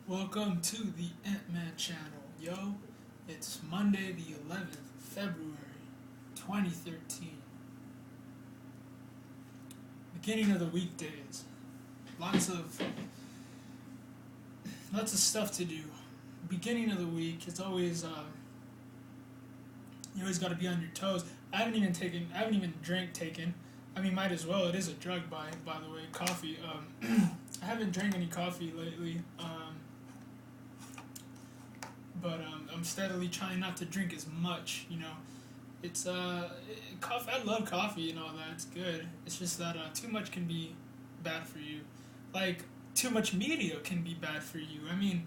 Welcome to the Ant-Man channel, yo. It's Monday the 11th, February 2013. Beginning of the weekdays. Lots of stuff to do. Beginning of the week, it's always you always got to be on your toes. I haven't even taken. I mean, might as well. It is a drug, by the way. Coffee. I haven't drank any coffee lately. But I'm steadily trying not to drink as much. It's coffee. I love coffee and all that. It's good. It's just that too much can be bad for you. Like too much media can be bad for you. I mean,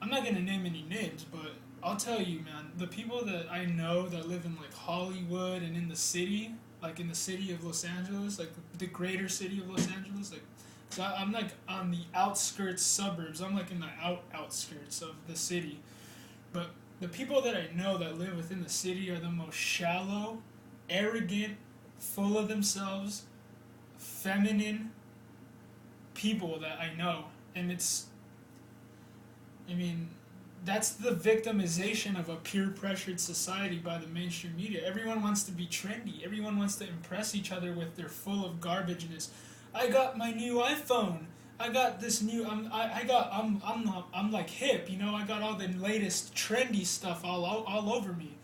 I'm not gonna name any names, but I'll tell you, man. The people that I know that live in like Hollywood and in the city, like in the city of Los Angeles, like the greater city of Los Angeles, like. So I'm like on the outskirts suburbs. I'm like in the outskirts of the city. But the people that I know that live within the city are the most shallow, arrogant, full of themselves, feminine people that I know. And I mean, that's the victimization of a peer pressured society by the mainstream media. Everyone wants to be trendy. Everyone wants to impress each other with their full of garbageness. I got my new iPhone. I got this new. I'm like hip. I got all the latest trendy stuff all over me.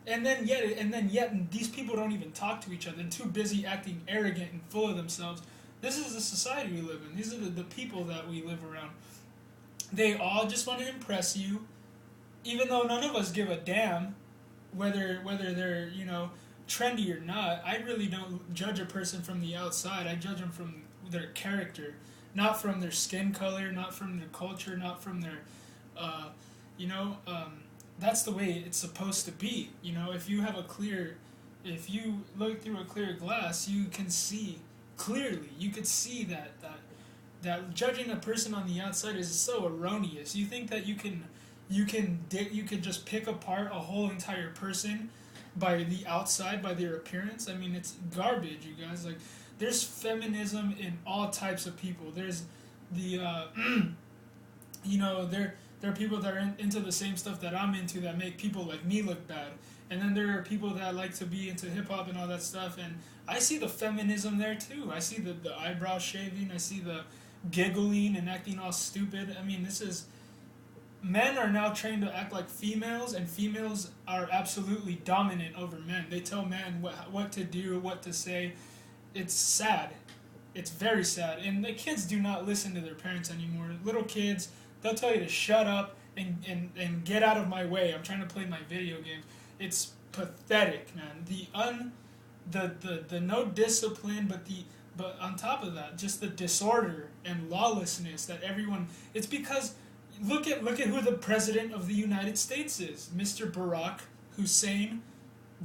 And then yet these people don't even talk to each other. They're too busy acting arrogant and full of themselves. This is the society we live in. These are the people that we live around. They all just want to impress you, even though none of us give a damn whether they're trendy or not. I really don't judge a person from the outside. I judge them from their character, not from their skin color, not from their culture, not from their, you know, that's the way it's supposed to be. If you look through a clear glass, you can see clearly. You could see that judging a person on the outside is so erroneous. You think that you could just pick apart a whole entire person by the outside, by their appearance. I mean, it's garbage, you guys. Like, there's feminism in all types of people. There's the there are people that are into the same stuff that I'm into that make people like me look bad. And then there are people that like to be into hip hop and all that stuff, and I see the feminism there too. I see the eyebrow shaving, I see the giggling and acting all stupid. I mean, men are now trained to act like females, and females are absolutely dominant over men. They tell men what to do, what to say. It's sad. It's very sad. And the kids do not listen to their parents anymore. Little kids, they'll tell you to shut up and get out of my way. I'm trying to play my video games. It's pathetic, man. The no discipline, but on top of that, just the disorder and lawlessness that everyone. It's because look at who the president of the United States is, Mr. Barack Hussein,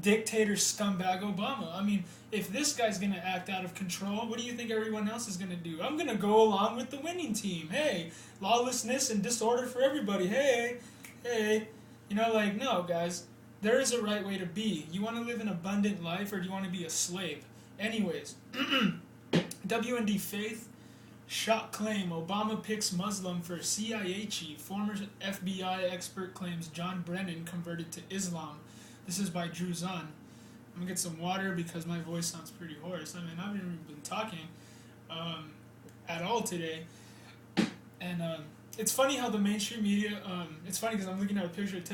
dictator scumbag Obama. I mean, if this guy's gonna act out of control, what do you think everyone else is gonna do? I'm gonna go along with the winning team. Hey, lawlessness and disorder for everybody. Hey, no, guys. There is a right way to be. You want to live an abundant life, or do you want to be a slave? Anyways, WND Faith. Shock claim Obama picks Muslim for CIA chief. Former FBI expert claims John Brennan converted to Islam. This is by Drew Zahn. I'm going to get some water because my voice sounds pretty hoarse. I mean, I haven't even been talking at all today. And it's funny how the mainstream media, it's funny because I'm looking at a picture of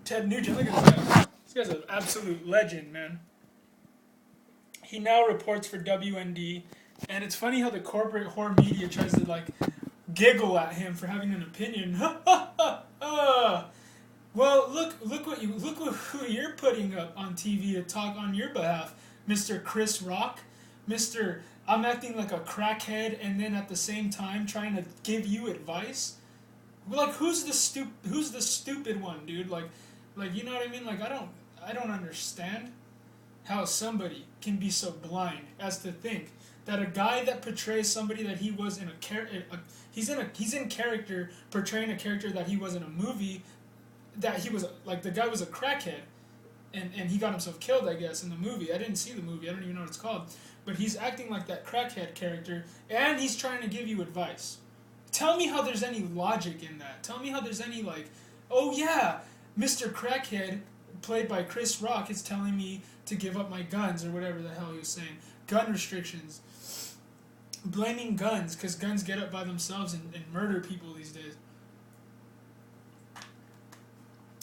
Ted Nugent. Look at this guy. This guy's an absolute legend, man. He now reports for WND. And it's funny how the corporate whore media tries to like giggle at him for having an opinion. Well, look who you're putting up on TV to talk on your behalf, Mr. Chris Rock, Mr. I'm acting like a crackhead, and then at the same time trying to give you advice. Like, who's the stupid one, dude? Like you know what I mean? Like, I don't understand how somebody can be so blind as to think that a guy that portrays somebody that he was in he's in character portraying a character that he was in a movie, that he was like, the guy was a crackhead and he got himself killed, I guess, in the movie. I didn't see the movie. I don't even know what it's called. But he's acting like that crackhead character, and he's trying to give you advice. Tell me how there's any logic in that. Tell me how there's any, like, oh yeah, Mr. Crackhead, played by Chris Rock, is telling me to give up my guns, or whatever the hell he was saying. Gun restrictions. Blaming guns, because guns get up by themselves and murder people these days.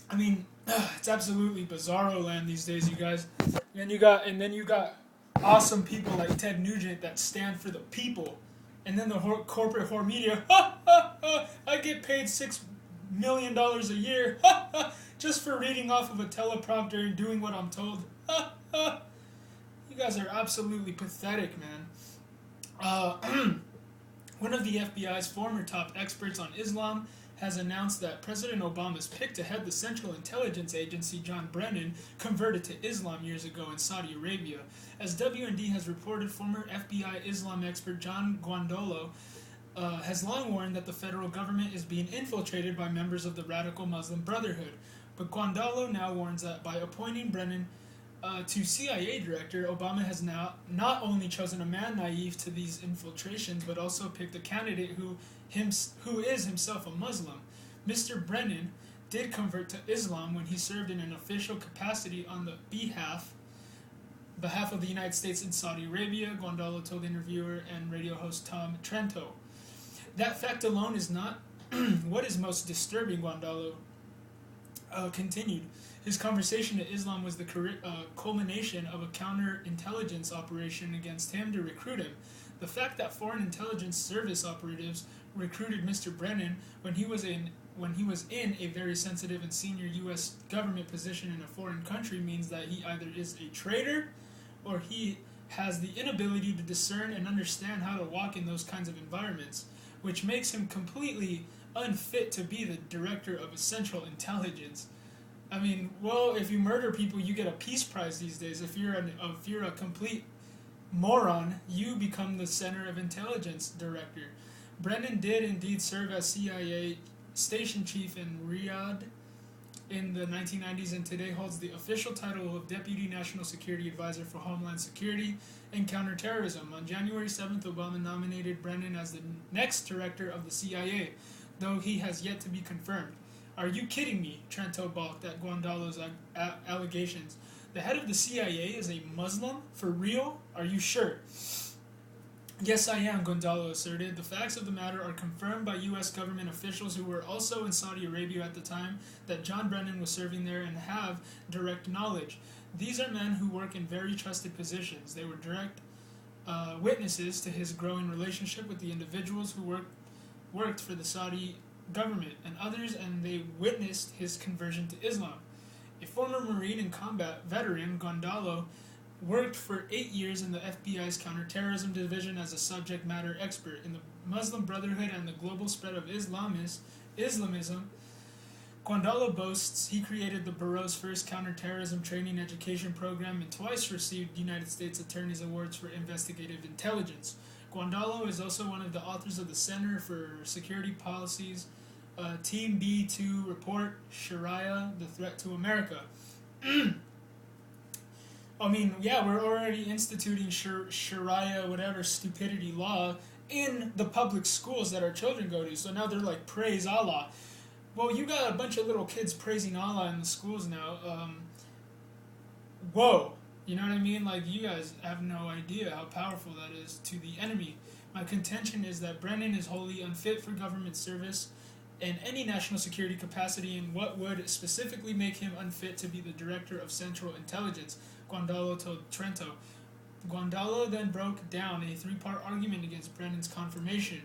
I mean, it's absolutely bizarro land these days, you guys. And then you got awesome people like Ted Nugent that stand for the people. And then the corporate whore media, I get paid $6 million a year, just for reading off of a teleprompter and doing what I'm told. You guys are absolutely pathetic, man. One of the FBI's former top experts on Islam has announced that President Obama's pick to head the Central Intelligence Agency, John Brennan, converted to Islam years ago in Saudi Arabia. As WND has reported, former FBI Islam expert John Guandolo has long warned that the federal government is being infiltrated by members of the radical Muslim Brotherhood. But Guandolo now warns that by appointing Brennan to CIA director, Obama has now not only chosen a man naive to these infiltrations, but also picked a candidate who is himself a Muslim. Mr. Brennan did convert to Islam when he served in an official capacity on the behalf of the United States in Saudi Arabia, Guandolo told interviewer and radio host Tom Trento. That fact alone is not what is most disturbing, Guandolo continued. His conversation to Islam was the culmination of a counterintelligence operation against him to recruit him. The fact that foreign intelligence service operatives recruited Mr. Brennan when he was in a very sensitive and senior U.S. government position in a foreign country means that he either is a traitor or he has the inability to discern and understand how to walk in those kinds of environments, which makes him completely unfit to be the director of Central Intelligence. I mean, well, if you murder people, you get a peace prize these days. If you're a complete moron, you become the center of intelligence director. Brennan did indeed serve as CIA station chief in Riyadh in the 1990s and today holds the official title of Deputy National Security Advisor for Homeland Security and Counterterrorism. On January 7th, Obama nominated Brennan as the next director of the CIA, though he has yet to be confirmed. Are you kidding me? Trento balked at Guandolo's allegations. The head of the CIA is a Muslim? For real? Are you sure? Yes, I am, Guandolo asserted. The facts of the matter are confirmed by U.S. government officials who were also in Saudi Arabia at the time that John Brennan was serving there and have direct knowledge. These are men who work in very trusted positions. They were direct witnesses to his growing relationship with the individuals who worked for the Saudi government and others, and they witnessed his conversion to Islam. A former Marine and combat veteran, Guandolo worked for 8 years in the FBI's counterterrorism division as a subject matter expert in the Muslim Brotherhood and the global spread of Islamism. Guandolo boasts he created the Bureau's first counterterrorism training education program and twice received United States Attorney's Awards for investigative intelligence. Guandolo is also one of the authors of the Center for Security Policies Team B2 report, Sharia, the Threat to America. I mean, yeah, we're already instituting Sharia, whatever stupidity law in the public schools that our children go to. So now they're like, praise Allah. Well, you got a bunch of little kids praising Allah in the schools now. Whoa. You know what I mean? Like, you guys have no idea how powerful that is to the enemy. My contention is that Brennan is wholly unfit for government service in any national security capacity, and what would specifically make him unfit to be the director of Central Intelligence, Guandolo told Trento. Guandolo then broke down a three-part argument against Brennan's confirmation.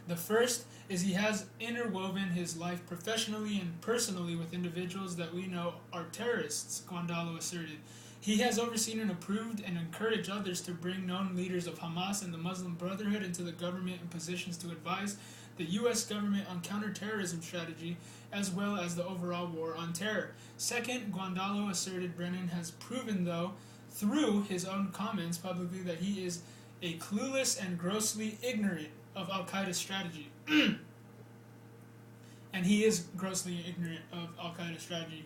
The first is he has interwoven his life professionally and personally with individuals that we know are terrorists, Guandolo asserted. He has overseen and approved and encouraged others to bring known leaders of Hamas and the Muslim Brotherhood into the government in positions to advise the U.S. government on counterterrorism strategy, as well as the overall war on terror. Second, Guandolo asserted Brennan has proven, though, through his own comments publicly, that he is a clueless and grossly ignorant of Al-Qaeda's strategy. And he is grossly ignorant of Al-Qaeda's strategy.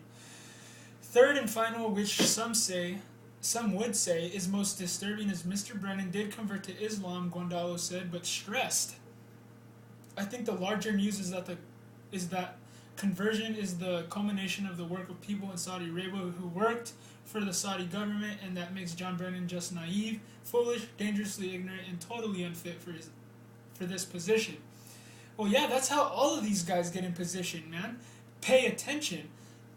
Third and final, which some would say, is most disturbing, is Mr. Brennan did convert to Islam, Guandolo said, but stressed I think the larger news is that conversion is the culmination of the work of people in Saudi Arabia who worked for the Saudi government, and that makes John Brennan just naive, foolish, dangerously ignorant, and totally unfit for this position. Well, yeah, that's how all of these guys get in position, man. Pay attention.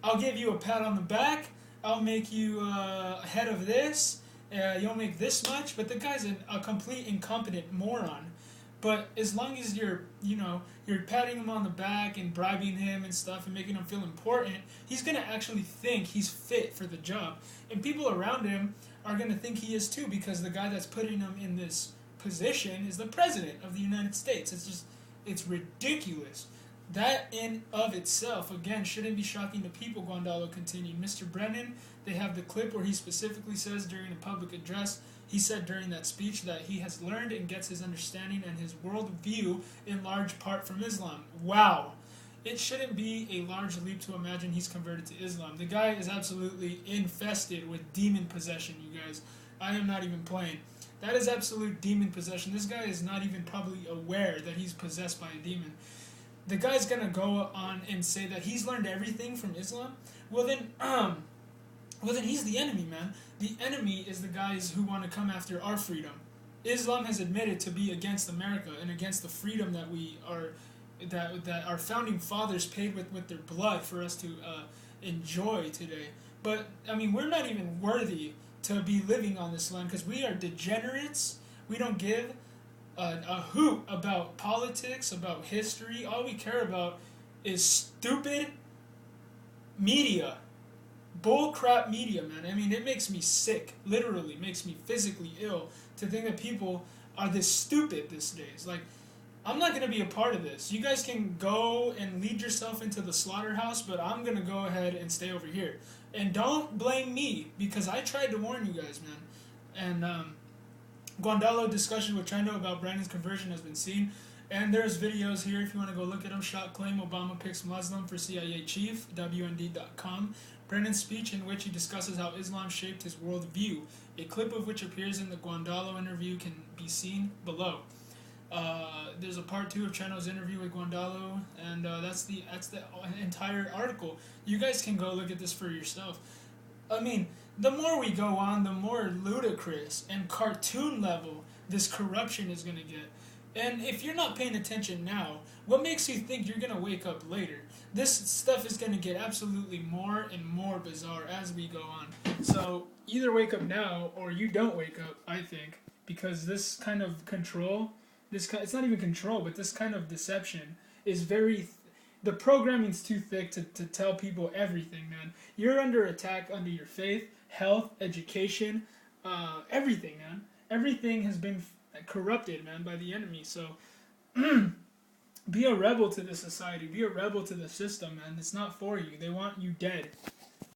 I'll give you a pat on the back. I'll make you head of this. You'll make this much. But the guy's a complete incompetent moron. But as long as you're patting him on the back and bribing him and stuff and making him feel important, he's going to actually think he's fit for the job. And people around him are going to think he is too, because the guy that's putting him in this position is the president of the United States. It's ridiculous. That in of itself, again, shouldn't be shocking to people, Guandalo continued. Mr. Brennan, they have the clip where he specifically says during a public address, he said during that speech that he has learned and gets his understanding and his worldview in large part from Islam. Wow. It shouldn't be a large leap to imagine he's converted to Islam. The guy is absolutely infested with demon possession, you guys. I am not even playing. That is absolute demon possession. This guy is not even probably aware that he's possessed by a demon. The guy's gonna go on and say that he's learned everything from Islam. Well then he's the enemy, man. The enemy is the guys who want to come after our freedom. Islam has admitted to be against America and against the freedom that we are, that our founding fathers paid with their blood for us to enjoy today. But I mean, we're not even worthy to be living on this land because we are degenerates. We don't give a hoot about politics, about history. All we care about is stupid media. Bullcrap media, man. I mean, it makes me sick. Literally makes me physically ill to think that people are this stupid these days. Like, I'm not going to be a part of this. You guys can go and lead yourself into the slaughterhouse, but I'm going to go ahead and stay over here. And don't blame me, because I tried to warn you guys, man. And Guandalo discussion with Trendo about Brandon's conversion has been seen. And there's videos here if you want to go look at them. Shot claim Obama picks Muslim for CIA chief, WND.com. Brennan's speech in which he discusses how Islam shaped his worldview. A clip of which appears in the Guandalo interview can be seen below. There's a part 2 of Trendo's interview with Guandalo, and that's the entire article. You guys can go look at this for yourself. I mean, the more we go on, the more ludicrous and cartoon level this corruption is going to get. And if you're not paying attention now, what makes you think you're going to wake up later? This stuff is going to get absolutely more and more bizarre as we go on. So either wake up now or you don't wake up, I think, because this kind of control, it's not even control, but this kind of deception is the programming's too thick to tell people everything, man. You're under attack under your faith, health, education, everything, man. Everything has been corrupted, man, by the enemy. So be a rebel to this society. Be a rebel to the system, man. It's not for you. They want you dead.